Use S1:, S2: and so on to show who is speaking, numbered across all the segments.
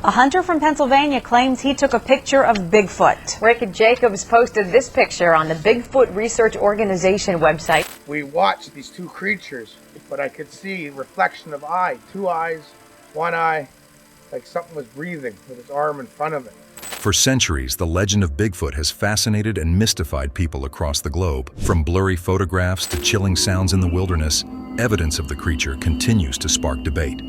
S1: A hunter from Pennsylvania claims he took a picture of Bigfoot.
S2: Rick Jacobs posted this picture on the Bigfoot Research Organization website.
S3: We watched these two creatures, but I could see reflection of eye, two eyes, one eye, like something was breathing with its arm in front of it.
S4: For centuries, the legend of Bigfoot has fascinated and mystified people across the globe. From blurry photographs to chilling sounds in the wilderness, evidence of the creature continues to spark debate.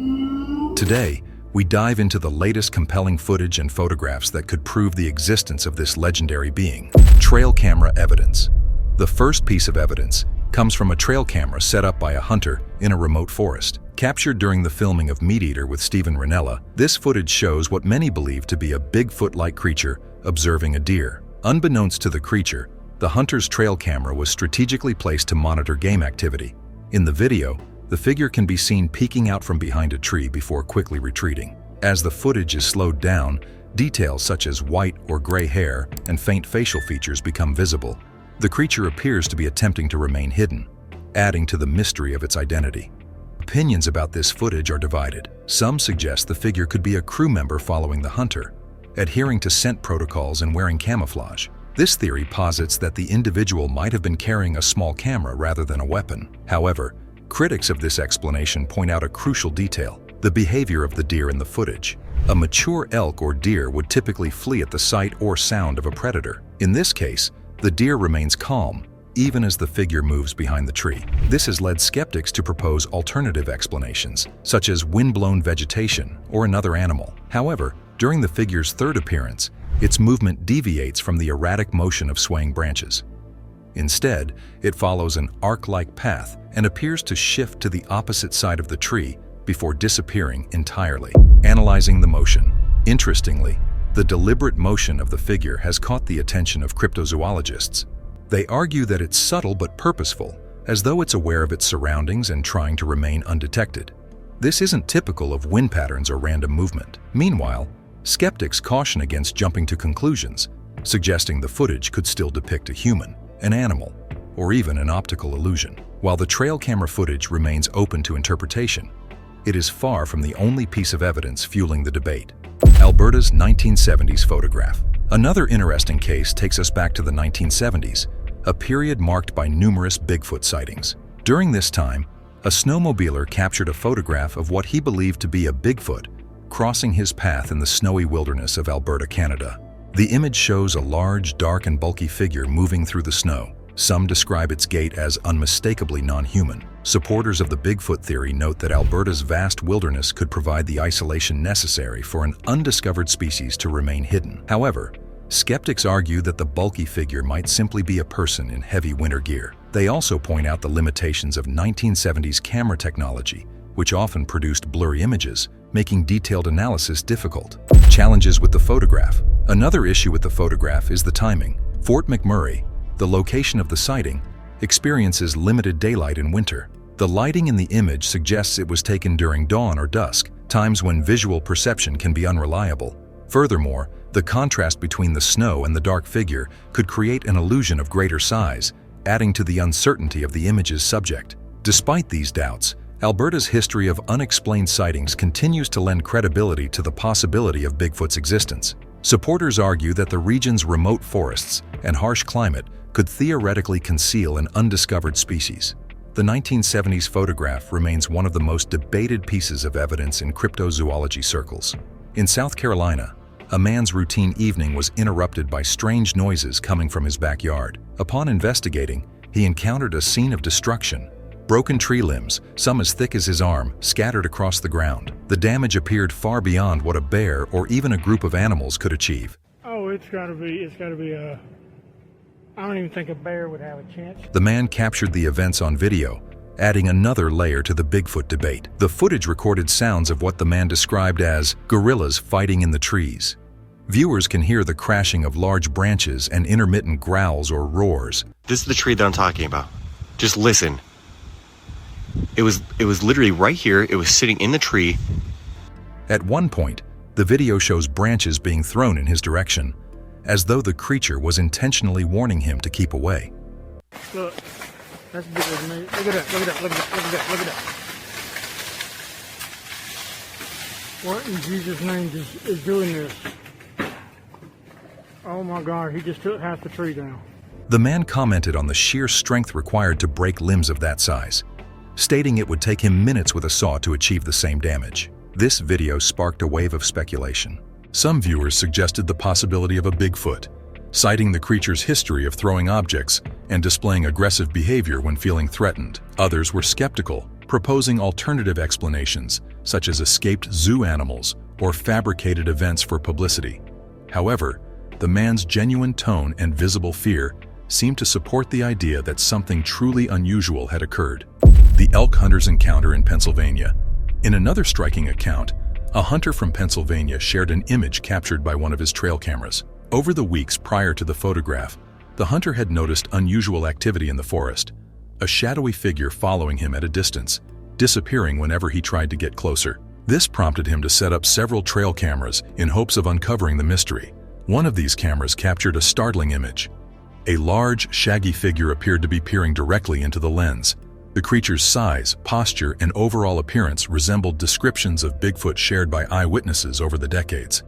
S4: Today, we dive into the latest compelling footage and photographs that could prove the existence of this legendary being. Trail camera evidence. The first piece of evidence comes from a trail camera set up by a hunter in a remote forest. Captured during the filming of Meat Eater with Steven Rinella, this footage shows what many believe to be a Bigfoot-like creature observing a deer. Unbeknownst to the creature, the hunter's trail camera was strategically placed to monitor game activity. In the video, the figure can be seen peeking out from behind a tree before quickly retreating. As the footage is slowed down, details such as white or gray hair and faint facial features become visible. The creature appears to be attempting to remain hidden, adding to the mystery of its identity. Opinions about this footage are divided. Some suggest the figure could be a crew member following the hunter, adhering to scent protocols and wearing camouflage. This theory posits that the individual might have been carrying a small camera rather than a weapon. However, critics of this explanation point out a crucial detail: the behavior of the deer in the footage. A mature elk or deer would typically flee at the sight or sound of a predator. In this case, the deer remains calm, even as the figure moves behind the tree. This has led skeptics to propose alternative explanations, such as wind-blown vegetation or another animal. However, during the figure's third appearance, its movement deviates from the erratic motion of swaying branches. Instead, it follows an arc-like path and appears to shift to the opposite side of the tree before disappearing entirely. Analyzing the motion. Interestingly, the deliberate motion of the figure has caught the attention of cryptozoologists. They argue that it's subtle but purposeful, as though it's aware of its surroundings and trying to remain undetected. This isn't typical of wind patterns or random movement. Meanwhile, skeptics caution against jumping to conclusions, suggesting the footage could still depict a human, an animal, or even an optical illusion. While the trail camera footage remains open to interpretation, it is far from the only piece of evidence fueling the debate. Alberta's 1970s photograph. Another interesting case takes us back to the 1970s, a period marked by numerous Bigfoot sightings. During this time, a snowmobiler captured a photograph of what he believed to be a Bigfoot crossing his path in the snowy wilderness of Alberta, Canada. The image shows a large, dark, and bulky figure moving through the snow. Some describe its gait as unmistakably non-human. Supporters of the Bigfoot theory note that Alberta's vast wilderness could provide the isolation necessary for an undiscovered species to remain hidden. However, skeptics argue that the bulky figure might simply be a person in heavy winter gear. They also point out the limitations of 1970s camera technology, which often produced blurry images, making detailed analysis difficult. Challenges with the photograph. Another issue with the photograph is the timing. Fort McMurray, the location of the sighting, experiences limited daylight in winter. The lighting in the image suggests it was taken during dawn or dusk, times when visual perception can be unreliable. Furthermore, the contrast between the snow and the dark figure could create an illusion of greater size, adding to the uncertainty of the image's subject. Despite these doubts, Alberta's history of unexplained sightings continues to lend credibility to the possibility of Bigfoot's existence. Supporters argue that the region's remote forests and harsh climate could theoretically conceal an undiscovered species. The 1970s photograph remains one of the most debated pieces of evidence in cryptozoology circles. In South Carolina, a man's routine evening was interrupted by strange noises coming from his backyard. Upon investigating, he encountered a scene of destruction. Broken tree limbs, some as thick as his arm, scattered across the ground. The damage appeared far beyond what a bear or even a group of animals could achieve.
S5: Oh, it's gotta be a... I don't even think a bear would have a chance.
S4: The man captured the events on video, adding another layer to the Bigfoot debate. The footage recorded sounds of what the man described as gorillas fighting in the trees. Viewers can hear the crashing of large branches and intermittent growls or roars.
S6: This is the tree that I'm talking about. Just listen. It was literally right here. It was sitting in the tree.
S4: At one point, the video shows branches being thrown in his direction, as though the creature was intentionally warning him to keep away.
S5: Look, that's bigger than me. Look at that, look at that, look at that, look at that, look at that. What in Jesus' name is doing this? Oh my God, he just took half the tree down.
S4: The man commented on the sheer strength required to break limbs of that size, stating it would take him minutes with a saw to achieve the same damage. This video sparked a wave of speculation. Some viewers suggested the possibility of a Bigfoot, citing the creature's history of throwing objects and displaying aggressive behavior when feeling threatened. Others were skeptical, proposing alternative explanations, such as escaped zoo animals or fabricated events for publicity. However, the man's genuine tone and visible fear seemed to support the idea that something truly unusual had occurred. The elk hunter's encounter in Pennsylvania. In another striking account, a hunter from Pennsylvania shared an image captured by one of his trail cameras. Over the weeks prior to the photograph, the hunter had noticed unusual activity in the forest, a shadowy figure following him at a distance, disappearing whenever he tried to get closer. This prompted him to set up several trail cameras in hopes of uncovering the mystery. One of these cameras captured a startling image. A large, shaggy figure appeared to be peering directly into the lens. The creature's size, posture, and overall appearance resembled descriptions of Bigfoot shared by eyewitnesses over the decades.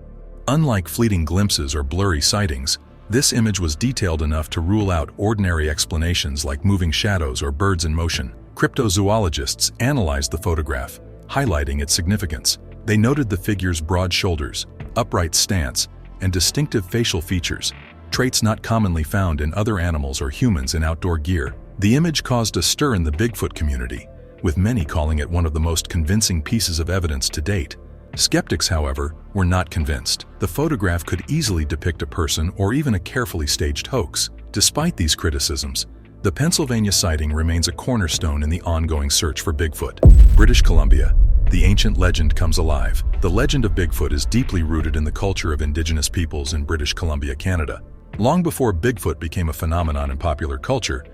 S4: Unlike fleeting glimpses or blurry sightings, this image was detailed enough to rule out ordinary explanations like moving shadows or birds in motion. Cryptozoologists analyzed the photograph, highlighting its significance. They noted the figure's broad shoulders, upright stance, and distinctive facial features, traits not commonly found in other animals or humans in outdoor gear. The image caused a stir in the Bigfoot community, with many calling it one of the most convincing pieces of evidence to date. Skeptics, however, were not convinced. The photograph could easily depict a person or even a carefully staged hoax. Despite these criticisms, the Pennsylvania sighting remains a cornerstone in the ongoing search for Bigfoot. British Columbia. The ancient legend comes alive. The legend of Bigfoot is deeply rooted in the culture of Indigenous peoples in British Columbia, Canada. Long before Bigfoot became a phenomenon in popular culture,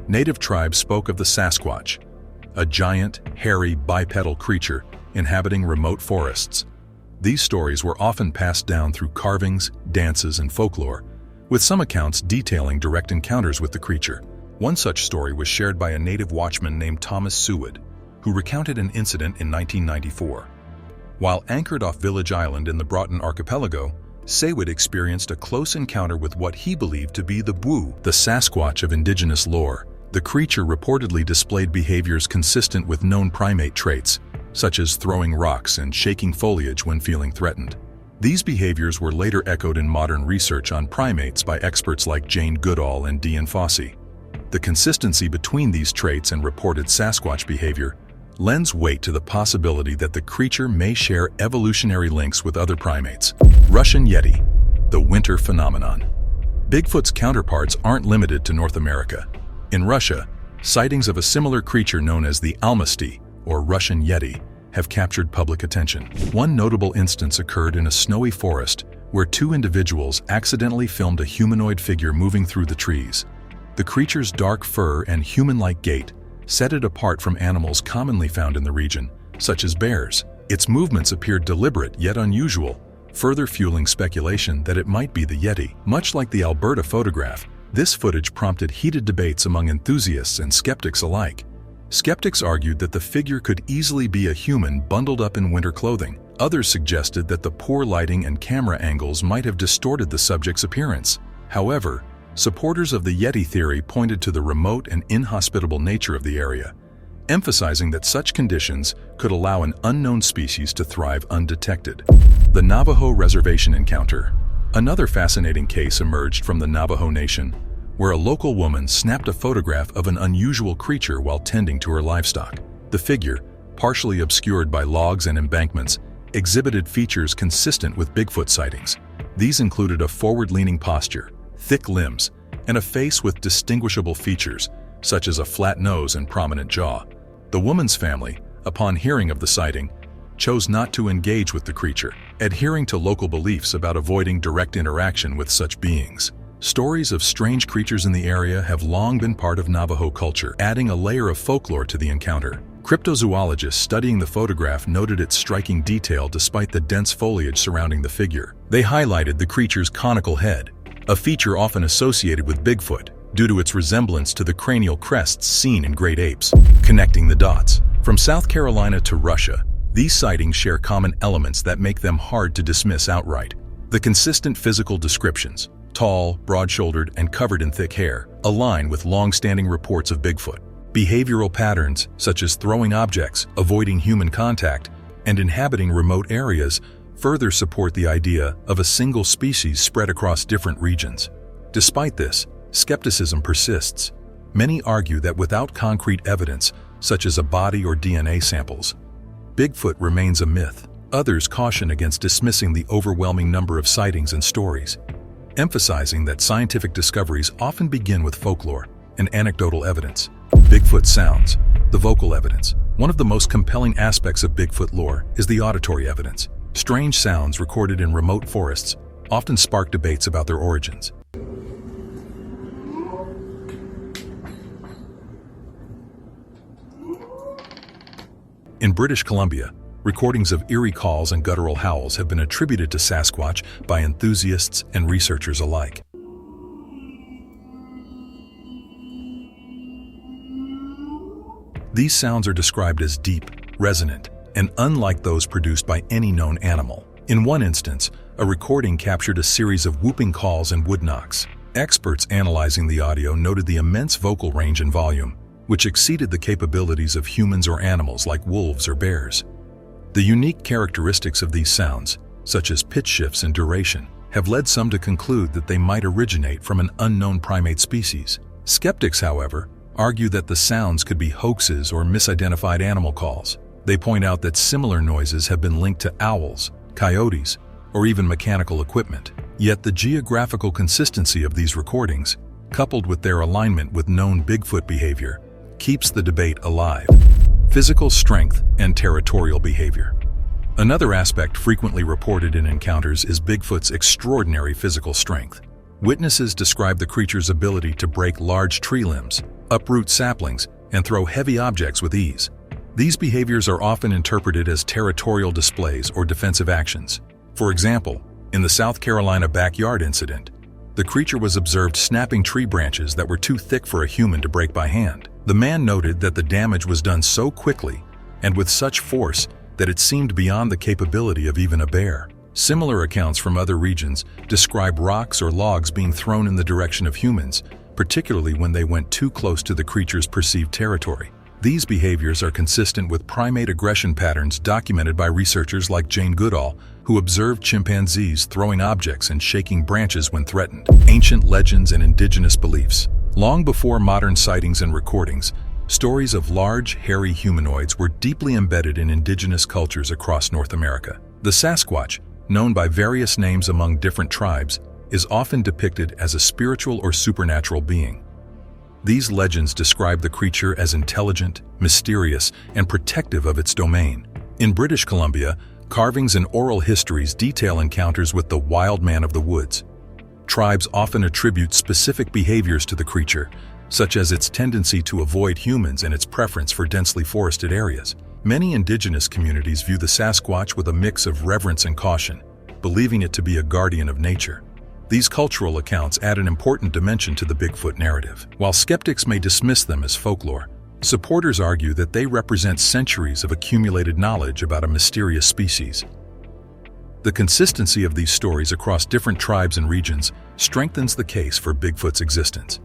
S4: native tribes spoke of the Sasquatch, a giant, hairy, bipedal creature inhabiting remote forests. These stories were often passed down through carvings, dances, and folklore, with some accounts detailing direct encounters with the creature. One such story was shared by a native watchman named Thomas Seward, who recounted an incident in 1994. While anchored off Village Island in the Broughton Archipelago, Seward experienced a close encounter with what he believed to be the Bwoo, the Sasquatch of indigenous lore. The creature reportedly displayed behaviors consistent with known primate traits, such as throwing rocks and shaking foliage when feeling threatened. These behaviors were later echoed in modern research on primates by experts like Jane Goodall and Dean Fossey. The consistency between these traits and reported Sasquatch behavior lends weight to the possibility that the creature may share evolutionary links with other primates. Russian Yeti, the winter phenomenon. Bigfoot's counterparts aren't limited to North America. In Russia, sightings of a similar creature known as the Almasty, or Russian Yeti, have captured public attention. One notable instance occurred in a snowy forest where two individuals accidentally filmed a humanoid figure moving through the trees. The creature's dark fur and human-like gait set it apart from animals commonly found in the region, such as bears. Its movements appeared deliberate yet unusual, further fueling speculation that it might be the Yeti. Much like the Alberta photograph, this footage prompted heated debates among enthusiasts and skeptics alike. Skeptics argued that the figure could easily be a human bundled up in winter clothing. Others suggested that the poor lighting and camera angles might have distorted the subject's appearance. However, supporters of the Yeti theory pointed to the remote and inhospitable nature of the area, emphasizing that such conditions could allow an unknown species to thrive undetected. The Navajo Reservation Encounter. Another fascinating case emerged from the Navajo Nation, where a local woman snapped a photograph of an unusual creature while tending to her livestock. The figure, partially obscured by logs and embankments, exhibited features consistent with Bigfoot sightings. These included a forward-leaning posture, thick limbs, and a face with distinguishable features, such as a flat nose and prominent jaw. The woman's family, upon hearing of the sighting, chose not to engage with the creature, adhering to local beliefs about avoiding direct interaction with such beings. Stories of strange creatures in the area have long been part of Navajo culture, adding a layer of folklore to the encounter. Cryptozoologists studying the photograph noted its striking detail despite the dense foliage surrounding the figure. They highlighted the creature's conical head, a feature often associated with Bigfoot due to its resemblance to the cranial crests seen in great apes. Connecting the dots. From South Carolina to Russia, These sightings share common elements that make them hard to dismiss outright. The consistent physical descriptions, tall, broad-shouldered, and covered in thick hair, align with long-standing reports of Bigfoot. Behavioral patterns, such as throwing objects, avoiding human contact, and inhabiting remote areas, further support the idea of a single species spread across different regions. Despite this, skepticism persists. Many argue that without concrete evidence, such as a body or DNA samples, Bigfoot remains a myth. Others caution against dismissing the overwhelming number of sightings and stories, emphasizing that scientific discoveries often begin with folklore and anecdotal evidence. Bigfoot sounds, the vocal evidence. One of the most compelling aspects of Bigfoot lore is the auditory evidence. Strange sounds recorded in remote forests often spark debates about their origins. In British Columbia, recordings of eerie calls and guttural howls have been attributed to Sasquatch by enthusiasts and researchers alike. These sounds are described as deep, resonant, and unlike those produced by any known animal. In one instance, a recording captured a series of whooping calls and wood knocks. Experts analyzing the audio noted the immense vocal range and volume, which exceeded the capabilities of humans or animals like wolves or bears. The unique characteristics of these sounds, such as pitch shifts and duration, have led some to conclude that they might originate from an unknown primate species. Skeptics, however, argue that the sounds could be hoaxes or misidentified animal calls. They point out that similar noises have been linked to owls, coyotes, or even mechanical equipment. Yet the geographical consistency of these recordings, coupled with their alignment with known Bigfoot behavior, keeps the debate alive. Physical strength and territorial behavior. Another aspect frequently reported in encounters is Bigfoot's extraordinary physical strength. Witnesses describe the creature's ability to break large tree limbs, uproot saplings, and throw heavy objects with ease. These behaviors are often interpreted as territorial displays or defensive actions. For example, in the South Carolina backyard incident, the creature was observed snapping tree branches that were too thick for a human to break by hand. The man noted that the damage was done so quickly and with such force that it seemed beyond the capability of even a bear. Similar accounts from other regions describe rocks or logs being thrown in the direction of humans, particularly when they went too close to the creature's perceived territory. These behaviors are consistent with primate aggression patterns documented by researchers like Jane Goodall, who observed chimpanzees throwing objects and shaking branches when threatened. Ancient legends and indigenous beliefs. Long before modern sightings and recordings, stories of large, hairy humanoids were deeply embedded in indigenous cultures across North America. The Sasquatch, known by various names among different tribes, is often depicted as a spiritual or supernatural being. These legends describe the creature as intelligent, mysterious, and protective of its domain. In British Columbia, carvings and oral histories detail encounters with the wild man of the woods. Tribes often attribute specific behaviors to the creature, such as its tendency to avoid humans and its preference for densely forested areas. Many indigenous communities view the Sasquatch with a mix of reverence and caution, believing it to be a guardian of nature. These cultural accounts add an important dimension to the Bigfoot narrative. While skeptics may dismiss them as folklore, supporters argue that they represent centuries of accumulated knowledge about a mysterious species. The consistency of these stories across different tribes and regions strengthens the case for Bigfoot's existence.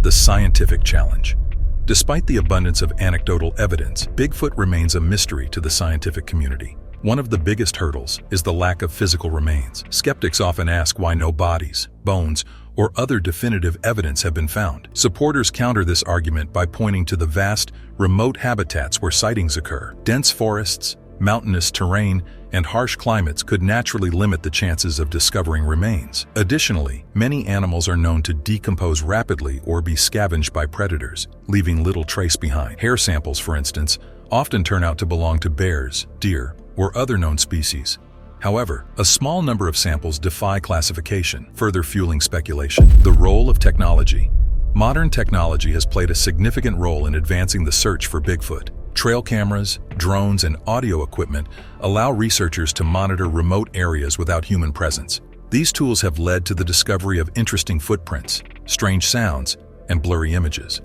S4: The scientific challenge. Despite the abundance of anecdotal evidence, Bigfoot remains a mystery to the scientific community. One of the biggest hurdles is the lack of physical remains. Skeptics often ask why no bodies, bones, or other definitive evidence have been found. Supporters counter this argument by pointing to the vast, remote habitats where sightings occur. Dense forests, mountainous terrain, and harsh climates could naturally limit the chances of discovering remains. Additionally, many animals are known to decompose rapidly or be scavenged by predators, leaving little trace behind. Hair samples, for instance, often turn out to belong to bears, deer, or other known species. However, a small number of samples defy classification, further fueling speculation. The role of technology. Modern technology has played a significant role in advancing the search for Bigfoot. Trail cameras, drones, and audio equipment allow researchers to monitor remote areas without human presence. These tools have led to the discovery of interesting footprints, strange sounds, and blurry images.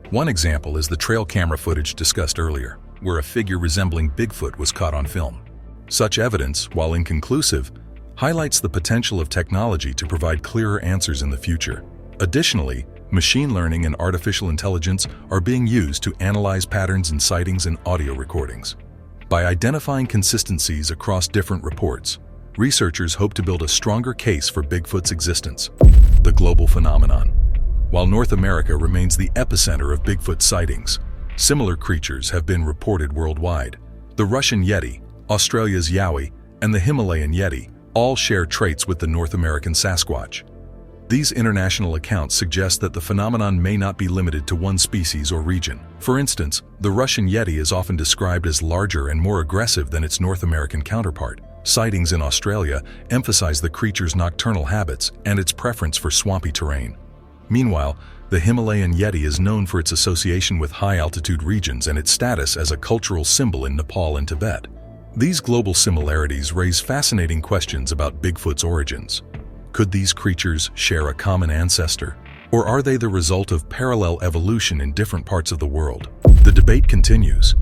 S4: One example is the trail camera footage discussed earlier. where a figure resembling Bigfoot was caught on film. Such evidence, while inconclusive, highlights the potential of technology to provide clearer answers in the future. Additionally, machine learning and artificial intelligence are being used to analyze patterns in sightings and audio recordings. By identifying consistencies across different reports, researchers hope to build a stronger case for Bigfoot's existence. The global phenomenon. While North America remains the epicenter of Bigfoot sightings, similar creatures have been reported worldwide. The Russian Yeti, Australia's Yowie, and the Himalayan Yeti all share traits with the North American Sasquatch. These international accounts suggest that the phenomenon may not be limited to one species or region. For instance, the Russian Yeti is often described as larger and more aggressive than its North American counterpart. Sightings in Australia emphasize the creature's nocturnal habits and its preference for swampy terrain. Meanwhile, the Himalayan Yeti is known for its association with high-altitude regions and its status as a cultural symbol in Nepal and Tibet. These global similarities raise fascinating questions about Bigfoot's origins. Could these creatures share a common ancestor? Or are they the result of parallel evolution in different parts of the world? The debate continues.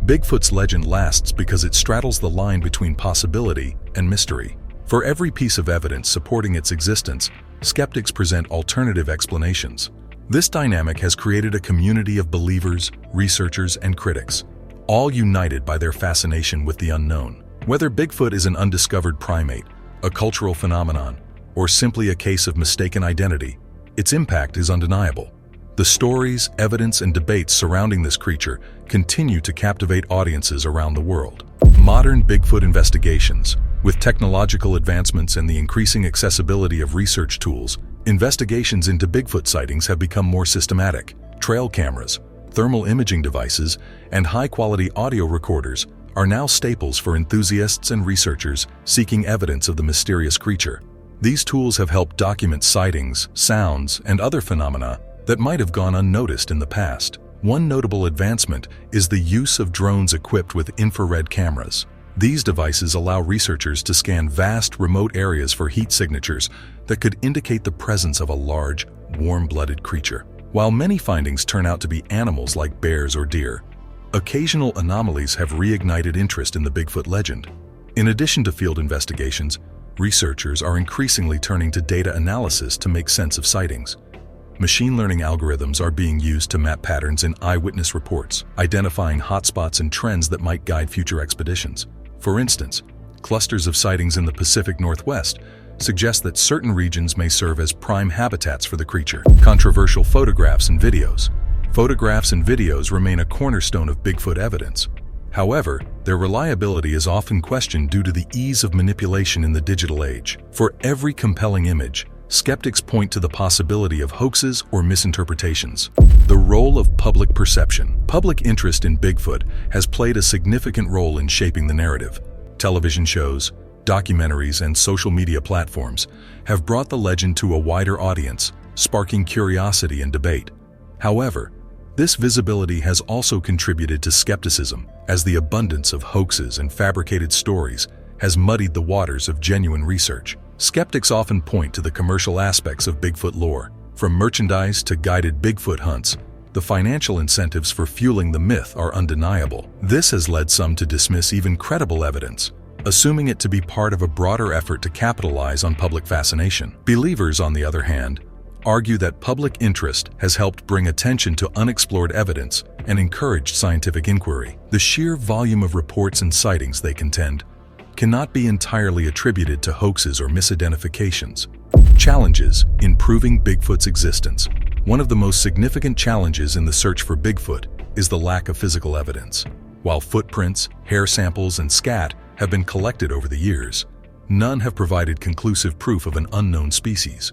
S4: Bigfoot's legend lasts because it straddles the line between possibility and mystery. For every piece of evidence supporting its existence, skeptics present alternative explanations. This dynamic has created a community of believers, researchers, and critics, all united by their fascination with the unknown. Whether Bigfoot is an undiscovered primate, a cultural phenomenon, or simply a case of mistaken identity, its impact is undeniable. The stories, evidence, and debates surrounding this creature continue to captivate audiences around the world. Modern Bigfoot investigations. With technological advancements and the increasing accessibility of research tools, investigations into Bigfoot sightings have become more systematic. Trail cameras, thermal imaging devices, and high-quality audio recorders are now staples for enthusiasts and researchers seeking evidence of the mysterious creature. These tools have helped document sightings, sounds, and other phenomena that might have gone unnoticed in the past. One notable advancement is the use of drones equipped with infrared cameras. These devices allow researchers to scan vast, remote areas for heat signatures that could indicate the presence of a large, warm-blooded creature. While many findings turn out to be animals like bears or deer, occasional anomalies have reignited interest in the Bigfoot legend. In addition to field investigations, researchers are increasingly turning to data analysis to make sense of sightings. Machine learning algorithms are being used to map patterns in eyewitness reports, identifying hotspots and trends that might guide future expeditions. For instance, clusters of sightings in the Pacific Northwest suggest that certain regions may serve as prime habitats for the creature. Controversial photographs and videos. Photographs and videos remain a cornerstone of Bigfoot evidence. However, their reliability is often questioned due to the ease of manipulation in the digital age. For every compelling image, skeptics point to the possibility of hoaxes or misinterpretations. The role of public perception. Public interest in Bigfoot has played a significant role in shaping the narrative. Television shows, documentaries, and social media platforms have brought the legend to a wider audience, sparking curiosity and debate. However, this visibility has also contributed to skepticism, as the abundance of hoaxes and fabricated stories has muddied the waters of genuine research. Skeptics often point to the commercial aspects of Bigfoot lore. From merchandise to guided Bigfoot hunts, the financial incentives for fueling the myth are undeniable. This has led some to dismiss even credible evidence, assuming it to be part of a broader effort to capitalize on public fascination. Believers, on the other hand, argue that public interest has helped bring attention to unexplored evidence and encouraged scientific inquiry. The sheer volume of reports and sightings, they contend, cannot be entirely attributed to hoaxes or misidentifications. Challenges in proving Bigfoot's existence. One of the most significant challenges in the search for Bigfoot is the lack of physical evidence. While footprints, hair samples, and scat have been collected over the years, none have provided conclusive proof of an unknown species.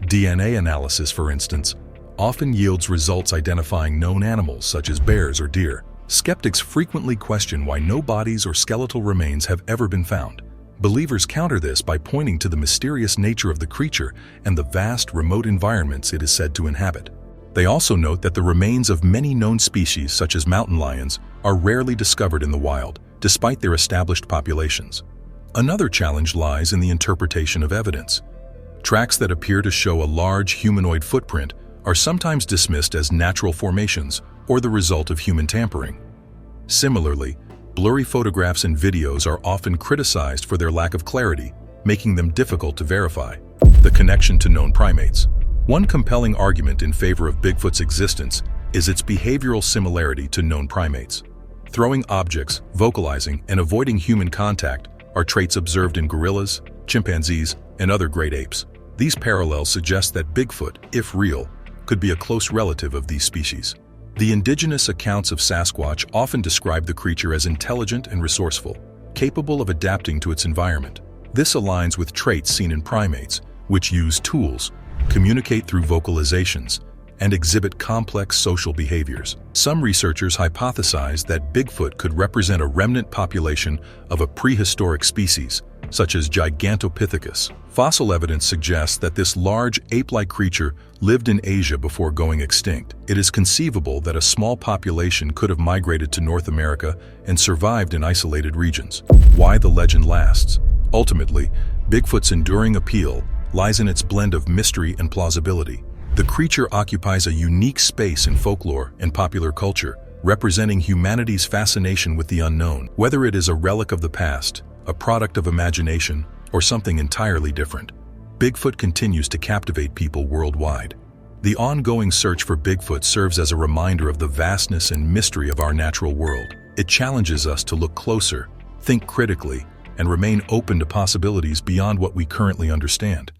S4: DNA analysis, for instance, often yields results identifying known animals such as bears or deer. Skeptics frequently question why no bodies or skeletal remains have ever been found. Believers counter this by pointing to the mysterious nature of the creature and the vast, remote environments it is said to inhabit. They also note that the remains of many known species, such as mountain lions, are rarely discovered in the wild, despite their established populations. Another challenge lies in the interpretation of evidence. Tracks that appear to show a large humanoid footprint are sometimes dismissed as natural formations or the result of human tampering. Similarly, blurry photographs and videos are often criticized for their lack of clarity, making them difficult to verify. The connection to known primates. One compelling argument in favor of Bigfoot's existence is its behavioral similarity to known primates. Throwing objects, vocalizing, and avoiding human contact are traits observed in gorillas, chimpanzees, and other great apes. These parallels suggest that Bigfoot, if real, could be a close relative of these species. The indigenous accounts of Sasquatch often describe the creature as intelligent and resourceful, capable of adapting to its environment. This aligns with traits seen in primates, which use tools, communicate through vocalizations, and exhibit complex social behaviors. Some researchers hypothesize that Bigfoot could represent a remnant population of a prehistoric species, such as Gigantopithecus. Fossil evidence suggests that this large ape-like creature lived in Asia before going extinct. It is conceivable that a small population could have migrated to North America and survived in isolated regions. Why the legend lasts? Ultimately, Bigfoot's enduring appeal lies in its blend of mystery and plausibility. The creature occupies a unique space in folklore and popular culture, representing humanity's fascination with the unknown. Whether it is a relic of the past, a product of imagination, or something entirely different, Bigfoot continues to captivate people worldwide. The ongoing search for Bigfoot serves as a reminder of the vastness and mystery of our natural world. It challenges us to look closer, think critically, and remain open to possibilities beyond what we currently understand.